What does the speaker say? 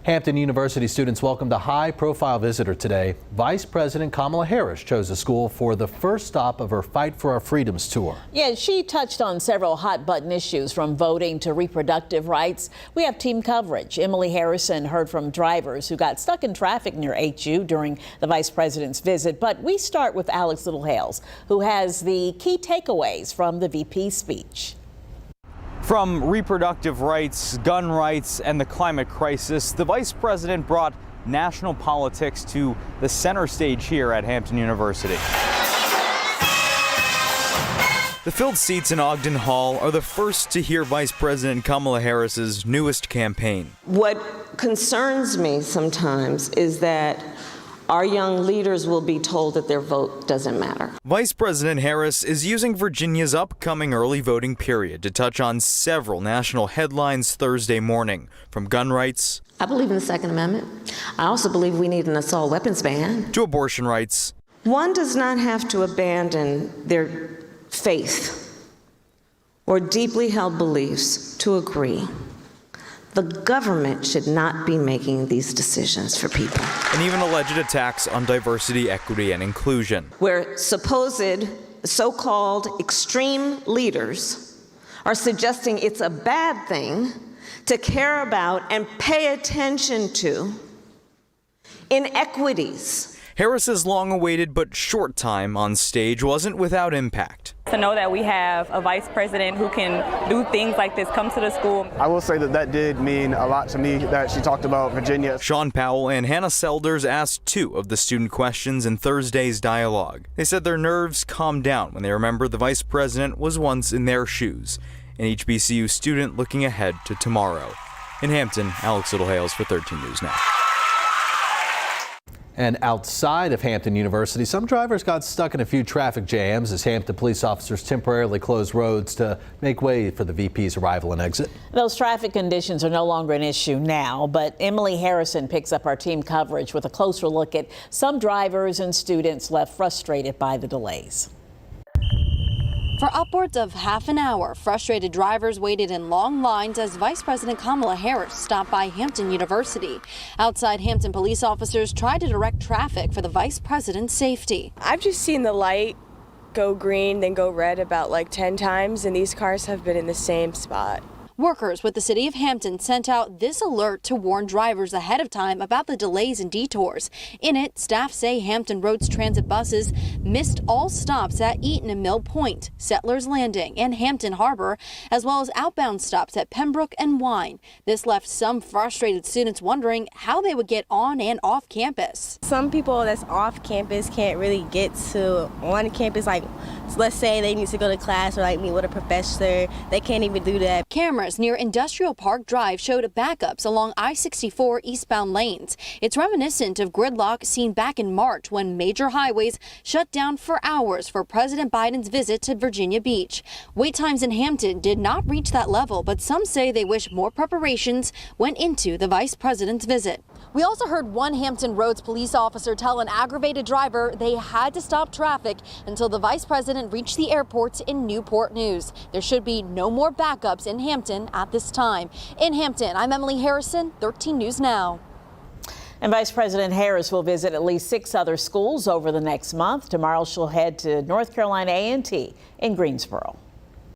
Hampton University students welcomed a high-profile visitor today. Vice President Kamala Harris chose the school for the first stop of her Fight for Our Freedoms tour. Yeah, she touched on several hot-button issues from voting to reproductive rights. We have team coverage. Emily Harrison heard from drivers who got stuck in traffic near HU during the vice president's visit. But we start with Alex Littlehales, who has the key takeaways from the VP's speech. From reproductive rights, gun rights, and the climate crisis, the vice president brought national politics to the center stage here at Hampton University. The filled seats in Ogden Hall are the first to hear Vice President Kamala Harris's newest campaign. What concerns me sometimes is that our young leaders will be told that their vote doesn't matter. Vice President Harris is using Virginia's upcoming early voting period to touch on several national headlines Thursday morning, from gun rights. I believe in the Second Amendment. I also believe we need an assault weapons ban. To abortion rights. One does not have to abandon their faith or deeply held beliefs to agree. The government should not be making these decisions for people. And even alleged attacks on diversity, equity, and inclusion. Where supposed so-called extreme leaders are suggesting it's a bad thing to care about and pay attention to inequities. Harris's long-awaited but short time on stage wasn't without impact. To know that we have a vice president who can do things like this, come to the school. I will say that did mean a lot to me, that she talked about Virginia. Sean Powell and Hannah Selders asked two of the student questions in Thursday's dialogue. They said their nerves calmed down when they remembered the vice president was once in their shoes, an HBCU student looking ahead to tomorrow. In Hampton, Alex Littlehales for 13 News Now. And outside of Hampton University, some drivers got stuck in a few traffic jams as Hampton police officers temporarily closed roads to make way for the VP's arrival and exit. Those traffic conditions are no longer an issue now, but Emily Harrison picks up our team coverage with a closer look at some drivers and students left frustrated by the delays. For upwards of half an hour, frustrated drivers waited in long lines as Vice President Kamala Harris stopped by Hampton University. Outside, Hampton police officers tried to direct traffic for the vice president's safety. I've just seen the light go green, then go red about like 10 times, and these cars have been in the same spot. Workers with the city of Hampton sent out this alert to warn drivers ahead of time about the delays and detours. In it, staff say Hampton Roads transit buses missed all stops at Eaton and Mill Point, Settlers Landing, and Hampton Harbor, as well as outbound stops at Pembroke and Wine. This left some frustrated students wondering how they would get on and off campus. Some people that's off campus can't really get to on campus, like let's say they need to go to class or like meet with a professor. They can't even do that. Cameras near Industrial Park Drive showed backups along I-64 eastbound lanes. It's reminiscent of gridlock seen back in March when major highways shut down for hours for President Biden's visit to Virginia Beach. Wait times in Hampton did not reach that level, but some say they wish more preparations went into the vice president's visit. We also heard one Hampton Roads police officer tell an aggravated driver they had to stop traffic until the vice president reached the airport in Newport News. There should be no more backups in Hampton at this time. In Hampton, I'm Emily Harrison, 13 News Now. And Vice President Harris will visit at least 6 other schools over the next month. Tomorrow she'll head to North Carolina A&T in Greensboro.